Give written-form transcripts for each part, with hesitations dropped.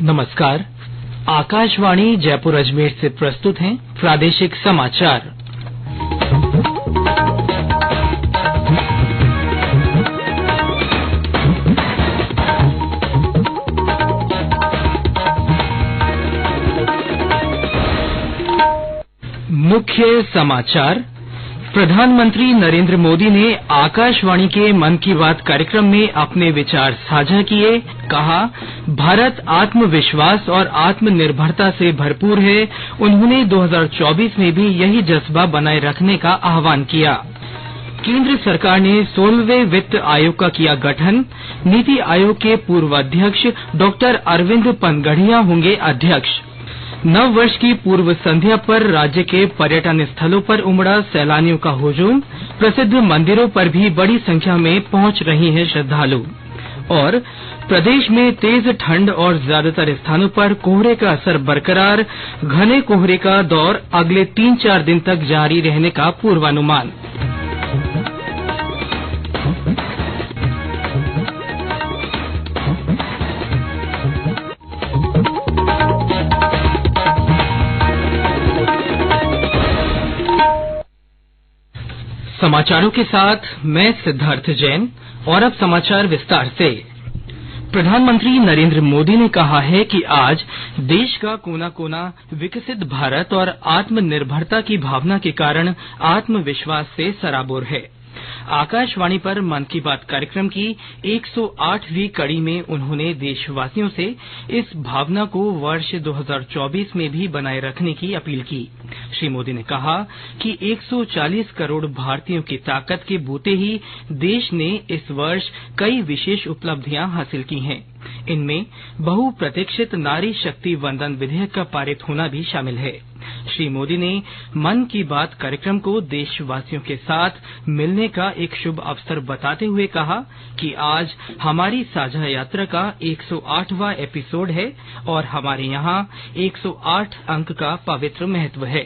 नमस्कार। आकाशवाणी जयपुर अजमेर से प्रस्तुत हैं प्रादेशिक समाचार। मुख्य समाचार। प्रधानमंत्री नरेंद्र मोदी ने आकाशवाणी के मन की बात कार्यक्रम में अपने विचार साझा किए। कहा, भारत आत्मविश्वास और आत्मनिर्भरता से भरपूर है। उन्होंने 2024 में भी यही जज्बा बनाए रखने का आह्वान किया। केंद्र सरकार ने 16वें वित्त आयोग का किया गठन। नीति आयोग के पूर्व अध्यक्ष डॉक्टर अरविंद पनगढ़िया होंगे अध्यक्ष। नव वर्ष की पूर्व संध्या पर राज्य के पर्यटन स्थलों पर उमड़ा सैलानियों का हुजूम। प्रसिद्ध मंदिरों पर भी बड़ी संख्या में पहुंच रहे हैं श्रद्धालु। और प्रदेश में तेज ठंड और ज्यादातर स्थानों पर कोहरे का असर बरकरार। घने कोहरे का दौर अगले 3-4 दिन तक जारी रहने का पूर्वानुमान। समाचारों के साथ मैं सिद्धार्थ जैन। और अब समाचार विस्तार से। प्रधानमंत्री नरेंद्र मोदी ने कहा है कि आज देश का कोना कोना विकसित भारत और आत्मनिर्भरता की भावना के कारण आत्मविश्वास से सराबोर है। आकाशवाणी पर मन की बात कार्यक्रम की 108वीं कड़ी में उन्होंने देशवासियों से इस भावना को वर्ष 2024 में भी बनाए रखने की अपील की। श्री मोदी ने कहा कि 140 करोड़ भारतीयों की ताकत के बूते ही देश ने इस वर्ष कई विशेष उपलब्धियां हासिल की हैं। इनमें बहुप्रतीक्षित नारी शक्ति वंदन विधेयक का पारित होना भी शामिल है। श्री मोदी ने मन की बात कार्यक्रम को देशवासियों के साथ मिलने का एक शुभ अवसर बताते हुए कहा कि आज हमारी साझा यात्रा का 108वां एपिसोड है और हमारे यहाँ 108 अंक का पवित्र महत्व है।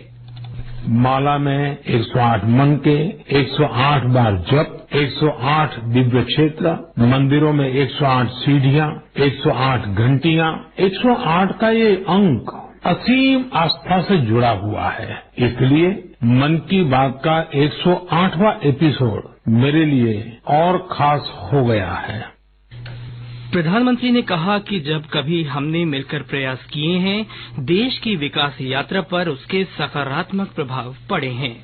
माला में 108 मंके, 108 बार जप, 108 दिव्य क्षेत्र, मंदिरों में 108 सीढ़ियां, 108 घंटियां। 108 का ये अंक असीम आस्था से जुड़ा हुआ है। इसलिए मन की बात का 108वां एपिसोड मेरे लिए और खास हो गया है। प्रधानमंत्री ने कहा कि जब कभी हमने मिलकर प्रयास किए हैं, देश की विकास यात्रा पर उसके सकारात्मक प्रभाव पड़े हैं।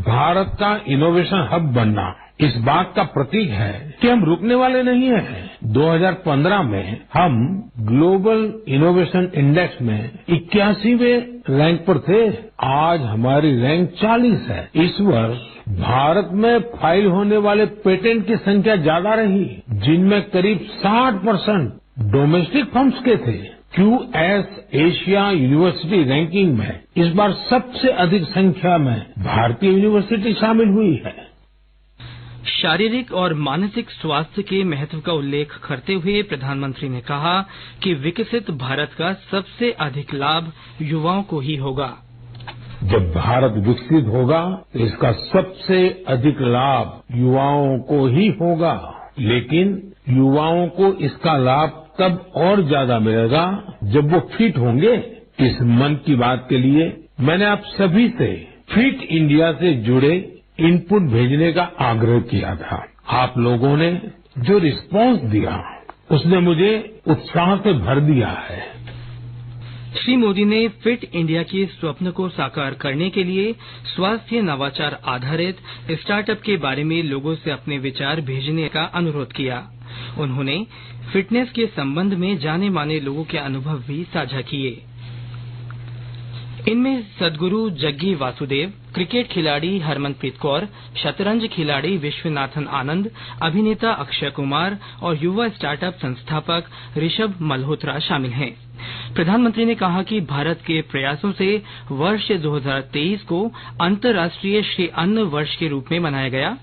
भारत का इनोवेशन हब बनना इस बात का प्रतीक है कि हम रुकने वाले नहीं हैं। 2015 में हम ग्लोबल इनोवेशन इंडेक्स में 81वें रैंक पर थे। आज हमारी रैंक 40 है। इस वर्ष भारत में फाइल होने वाले पेटेंट की संख्या ज्यादा रही, जिनमें करीब 60% डोमेस्टिक फर्म्स के थे। QS एशिया यूनिवर्सिटी रैंकिंग में इस बार सबसे अधिक संख्या में भारतीय यूनिवर्सिटी शामिल हुई है। शारीरिक और मानसिक स्वास्थ्य के महत्व का उल्लेख करते हुए प्रधानमंत्री ने कहा कि विकसित भारत का सबसे अधिक लाभ युवाओं को ही होगा। जब भारत विकसित होगा तो इसका सबसे अधिक लाभ युवाओं को ही होगा। लेकिन युवाओं को इसका लाभ तब और ज्यादा मिलेगा जब वो फिट होंगे। इस मन की बात के लिए मैंने आप सभी से फिट इंडिया से जुड़े इनपुट भेजने का आग्रह किया था। आप लोगों ने जो रिस्पांस दिया उसने मुझे उत्साह से भर दिया है। श्री मोदी ने फिट इंडिया के स्वप्न को साकार करने के लिए स्वास्थ्य नवाचार आधारित स्टार्टअप के बारे में लोगों से अपने विचार भेजने का अनुरोध किया। उन्होंने फिटनेस के संबंध में जाने माने लोगों के अनुभव भी साझा किए। इनमें सद्गुरु जग्गी वासुदेव, क्रिकेट खिलाड़ी हरमनप्रीत कौर, शतरंज खिलाड़ी विश्वनाथन आनंद, अभिनेता अक्षय कुमार और युवा स्टार्टअप संस्थापक ऋषभ मल्होत्रा शामिल हैं। प्रधानमंत्री ने कहा कि भारत के प्रयासों से वर्ष 2023 को अंतर्राष्ट्रीय श्री अन्न वर्ष के रूप में मनाया गया।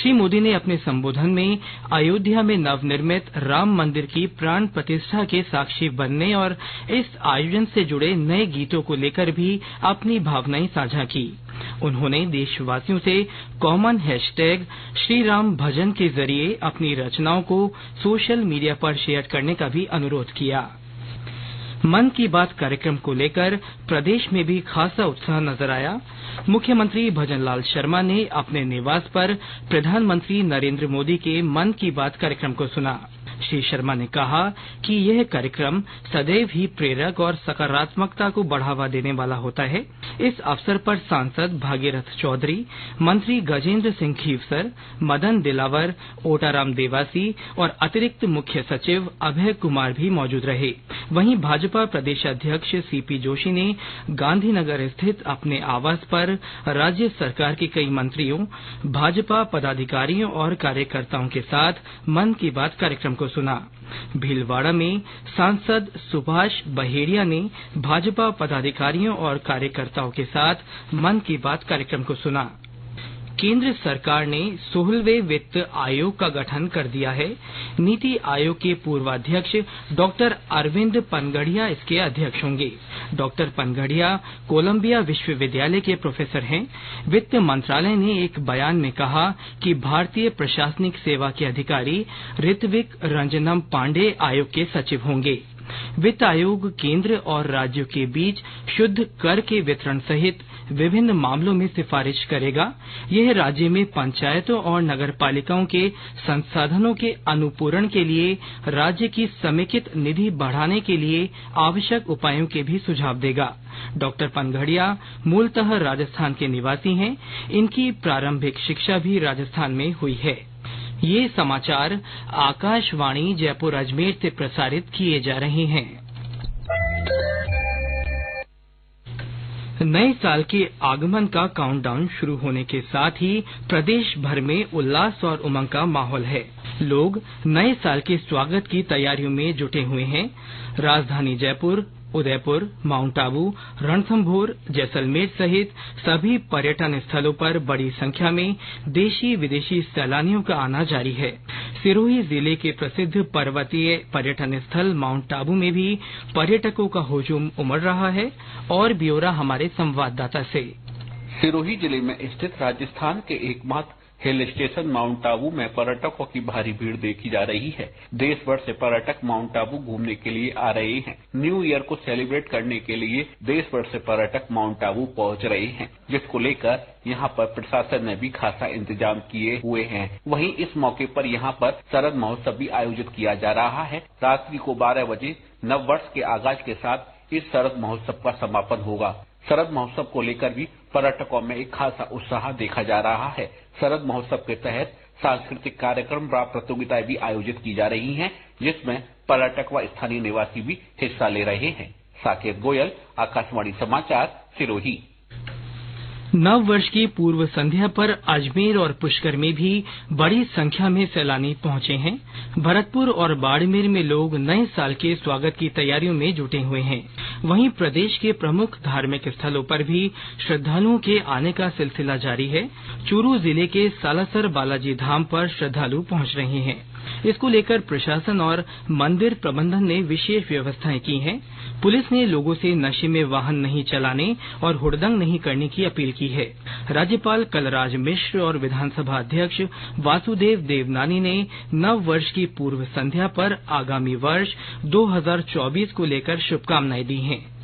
श्री मोदी ने अपने संबोधन में अयोध्या में नवनिर्मित राम मंदिर की प्राण प्रतिष्ठा के साक्षी बनने और इस आयोजन से जुड़े नए गीतों को लेकर भी अपनी भावनाएं साझा की। उन्होंने देशवासियों से कॉमन हैशटैग श्री राम भजन के जरिए अपनी रचनाओं को सोशल मीडिया पर शेयर करने का भी अनुरोध किया। मन की बात कार्यक्रम को लेकर प्रदेश में भी खासा उत्साह नजर आया। मुख्यमंत्री भजनलाल शर्मा ने अपने निवास पर प्रधानमंत्री नरेंद्र मोदी के मन की बात कार्यक्रम को सुना। श्री शर्मा ने कहा कि यह कार्यक्रम सदैव ही प्रेरक और सकारात्मकता को बढ़ावा देने वाला होता है। इस अवसर पर सांसद भागीरथ चौधरी, मंत्री गजेंद्र सिंह खीवसर, मदन दिलावर, ओटाराम देवासी और अतिरिक्त मुख्य सचिव अभय कुमार भी मौजूद रहे। वहीं भाजपा प्रदेश अध्यक्ष सीपी जोशी ने गांधीनगर स्थित अपने आवास पर राज्य सरकार के कई मंत्रियों, भाजपा पदाधिकारियों और कार्यकर्ताओं के साथ मन की बात कार्यक्रम को सुना। भीलवाड़ा में सांसद सुभाष बहेड़िया ने भाजपा पदाधिकारियों और कार्यकर्ताओं के साथ मन की बात कार्यक्रम को सुना। केंद्र सरकार ने 16वें वित्त आयोग का गठन कर दिया है। नीति आयोग के पूर्वाध्यक्ष डॉक्टर अरविंद पनगड़िया इसके अध्यक्ष होंगे। डॉक्टर पनगड़िया कोलंबिया विश्वविद्यालय के प्रोफेसर हैं। वित्त मंत्रालय ने एक बयान में कहा कि भारतीय प्रशासनिक सेवा के अधिकारी ऋत्विक रंजनम पांडे आयोग के सचिव होंगे। वित्त आयोग केंद्र और राज्यों के बीच शुद्ध कर के वितरण सहित विभिन्न मामलों में सिफारिश करेगा। यह राज्य में पंचायतों और नगरपालिकाओं के संसाधनों के अनुपूरण के लिए राज्य की समेकित निधि बढ़ाने के लिए आवश्यक उपायों के भी सुझाव देगा। डॉक्टर पनगड़िया मूलतः राजस्थान के निवासी हैं। इनकी प्रारंभिक शिक्षा भी राजस्थान में हुई है। ये समाचार आकाशवाणी जयपुर अजमेर से प्रसारित किए जा रहे हैं। नए साल के आगमन का काउंटडाउन शुरू होने के साथ ही प्रदेश भर में उल्लास और उमंग का माहौल है। लोग नए साल के स्वागत की तैयारियों में जुटे हुए हैं। राजधानी जयपुर, उदयपुर, माउंट आबू, रणथंभौर, जैसलमेर सहित सभी पर्यटन स्थलों पर बड़ी संख्या में देशी विदेशी सैलानियों का आना जारी है। सिरोही जिले के प्रसिद्ध पर्वतीय पर्यटन स्थल माउंट आबू में भी पर्यटकों का हुजूम उमड़ रहा है। और ब्यौरा हमारे संवाददाता से। सिरोही जिले में स्थित राजस्थान के एकमात्र हिल स्टेशन माउंट आबू में पर्यटकों की भारी भीड़ देखी जा रही है। देश भर से पर्यटक माउंट आबू घूमने के लिए आ रहे हैं। न्यू ईयर को सेलिब्रेट करने के लिए देश भर से पर्यटक माउंट आबू पहुंच रहे हैं, जिसको लेकर यहाँ पर प्रशासन ने भी खासा इंतजाम किए हुए हैं। वहीं इस मौके पर यहाँ पर शरद महोत्सव भी आयोजित किया जा रहा है। रात्रि को 12 बजे नव वर्ष के आगाज के साथ इस शरद महोत्सव का समापन होगा। शरद महोत्सव को लेकर भी पर्यटकों में एक खासा उत्साह देखा जा रहा है। शरद महोत्सव के तहत सांस्कृतिक कार्यक्रम व प्रतियोगिताएं भी आयोजित की जा रही हैं, जिसमें पर्यटक व स्थानीय निवासी भी हिस्सा ले रहे हैं। साकेत गोयल, आकाशवाणी समाचार, सिरोही। नव वर्ष की पूर्व संध्या पर अजमेर और पुष्कर में भी बड़ी संख्या में सैलानी पहुंचे हैं। भरतपुर और बाड़मेर में लोग नए साल के स्वागत की तैयारियों में जुटे हुए हैं। वहीं प्रदेश के प्रमुख धार्मिक स्थलों पर भी श्रद्धालुओं के आने का सिलसिला जारी है। चूरू जिले के सालासर बालाजी धाम पर श्रद्धालु पहुंच रहे हैं। इसको लेकर प्रशासन और मंदिर प्रबंधन ने विशेष व्यवस्थाएं की हैं। पुलिस ने लोगों से नशे में वाहन नहीं चलाने और हुड़दंग नहीं करने की अपील की है। राज्यपाल कलराज मिश्र और विधानसभा अध्यक्ष वासुदेव देवनानी ने नव वर्ष की पूर्व संध्या पर आगामी वर्ष 2024 को लेकर शुभकामनाएं दी हैं।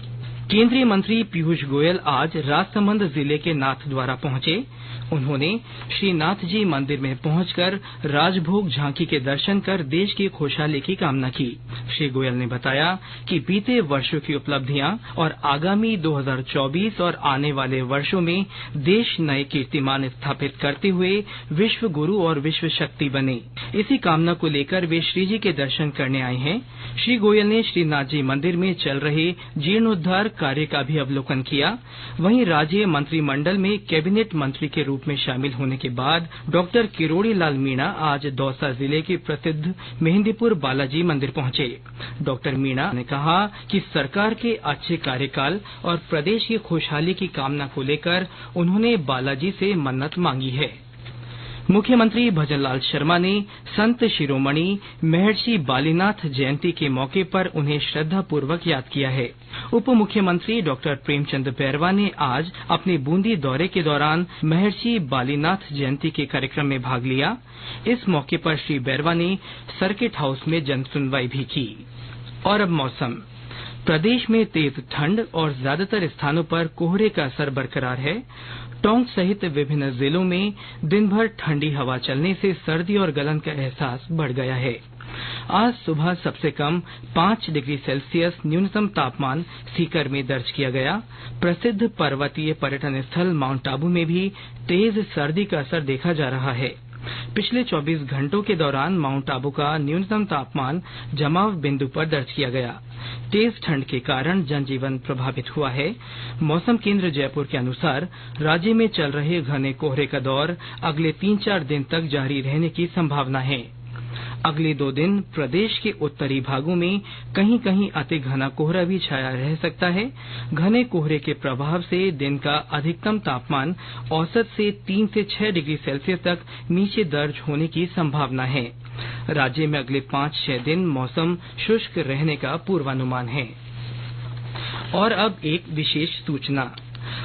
केंद्रीय मंत्री पीयूष गोयल आज राजसमंद जिले के नाथद्वारा पहुंचे। उन्होंने श्री नाथ जी मंदिर में पहुंचकर राजभोग झांकी के दर्शन कर देश की खुशहाली की कामना की। श्री गोयल ने बताया कि बीते वर्षों की उपलब्धियां और आगामी 2024 और आने वाले वर्षों में देश नए कीर्तिमान स्थापित करते हुए विश्व गुरु और विश्व शक्ति बने। इसी कामना को लेकर वे श्रीजी के दर्शन करने आए हैं। श्री गोयल ने श्रीनाथ जी मंदिर में चल रहे जीर्णोद्धार कार्य का भी अवलोकन किया। वहीं राज्य मंत्रिमंडल में कैबिनेट मंत्री के रूप में शामिल होने के बाद डॉक्टर किरोड़ी लाल मीणा आज दौसा जिले के प्रसिद्ध मेहंदीपुर बालाजी मंदिर पहुंचे। डॉक्टर मीणा ने कहा कि सरकार के अच्छे कार्यकाल और प्रदेश की खुशहाली की कामना को लेकर उन्होंने बालाजी से मन्नत मांगी है। मुख्यमंत्री भजनलाल शर्मा ने संत शिरोमणि महर्षि बालीनाथ जयंती के मौके पर उन्हें श्रद्धापूर्वक याद किया है। उप मुख्यमंत्री डॉक्टर प्रेमचंद बैरवा ने आज अपने बूंदी दौरे के दौरान महर्षि बालीनाथ जयंती के कार्यक्रम में भाग लिया। इस मौके पर श्री बैरवा ने सर्किट हाउस में जनसुनवाई भी की। और अब मौसम। प्रदेश में तेज ठंड और ज्यादातर स्थानों पर कोहरे का असर बरकरार है। टोंक सहित विभिन्न जिलों में दिन भर ठंडी हवा चलने से सर्दी और गलन का एहसास बढ़ गया है। आज सुबह सबसे कम 5 डिग्री सेल्सियस न्यूनतम तापमान सीकर में दर्ज किया गया। प्रसिद्ध पर्वतीय पर्यटन स्थल माउंट आबू में भी तेज सर्दी का असर देखा जा रहा है। पिछले 24 घंटों के दौरान माउंट आबू का न्यूनतम तापमान जमाव बिंदु पर दर्ज किया गया। तेज ठंड के कारण जनजीवन प्रभावित हुआ है। मौसम केंद्र जयपुर के अनुसार राज्य में चल रहे घने कोहरे का दौर अगले 3-4 दिन तक जारी रहने की संभावना है। अगले 2 दिन प्रदेश के उत्तरी भागों में कहीं कहीं अति घना कोहरा भी छाया रह सकता है। घने कोहरे के प्रभाव से दिन का अधिकतम तापमान औसत से 3 से 6 डिग्री सेल्सियस तक नीचे दर्ज होने की संभावना है। राज्य में अगले 5-6 दिन मौसम शुष्क रहने का पूर्वानुमान है। और अब एक विशेष सूचना।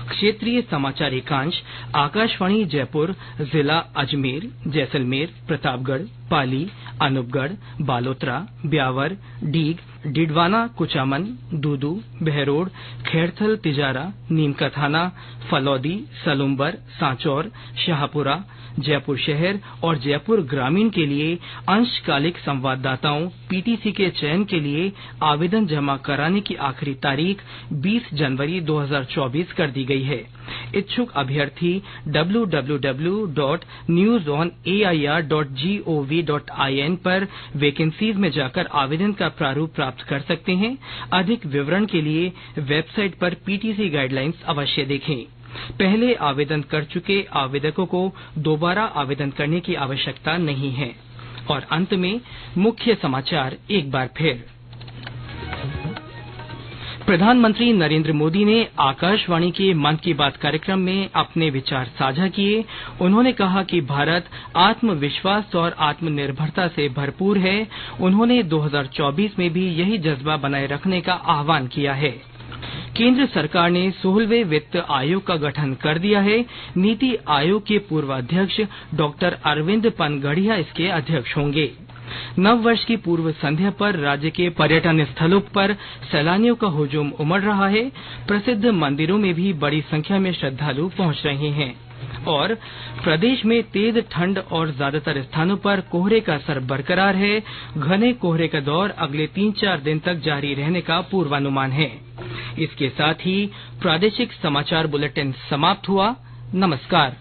क्षेत्रीय समाचार एकांश आकाशवाणी जयपुर जिला अजमेर, जैसलमेर, प्रतापगढ़, पाली, अनूपगढ़, बालोतरा, ब्यावर, डीग, डिडवाना, कुचामन, दूदू, बहरोड़, खैरथल, तिजारा, नीमकाथाना, फलौदी, सलुम्बर, सांचौर, शाहपुरा, जयपुर शहर और जयपुर ग्रामीण के लिए अंशकालिक संवाददाताओं पीटीसी के चयन के लिए आवेदन जमा कराने की आखिरी तारीख 20 जनवरी 2024 कर दी गई है। इच्छुक अभ्यर्थी www.newsonair.gov.in पर वैकेंसीज में जाकर आवेदन का प्रारूप प्राप्त कर सकते हैं। अधिक विवरण के लिए वेबसाइट पर पीटीसी गाइडलाइंस अवश्य देखें। पहले आवेदन कर चुके आवेदकों को दोबारा आवेदन करने की आवश्यकता नहीं है। और अंत में मुख्य समाचार एक बार फिर। प्रधानमंत्री नरेंद्र मोदी ने आकाशवाणी के मन की बात कार्यक्रम में अपने विचार साझा किए। उन्होंने कहा कि भारत आत्मविश्वास और आत्मनिर्भरता से भरपूर है। उन्होंने 2024 में भी यही जज्बा बनाए रखने का आह्वान किया है। केंद्र सरकार ने 16वें वित्त आयोग का गठन कर दिया है। नीति आयोग के पूर्व अध्यक्ष डॉक्टर अरविंद पनगढ़िया इसके अध्यक्ष होंगे। नववर्ष की पूर्व संध्या पर राज्य के पर्यटन स्थलों पर सैलानियों का हुजूम उमड़ रहा है। प्रसिद्ध मंदिरों में भी बड़ी संख्या में श्रद्धालु पहुंच रहे हैं। और प्रदेश में तेज ठंड और ज्यादातर स्थानों पर कोहरे का असर बरकरार है। घने कोहरे का दौर अगले 3-4 दिन तक जारी रहने का पूर्वानुमान है। इसके साथ ही प्रादेशिक समाचार बुलेटिन समाप्त हुआ। नमस्कार।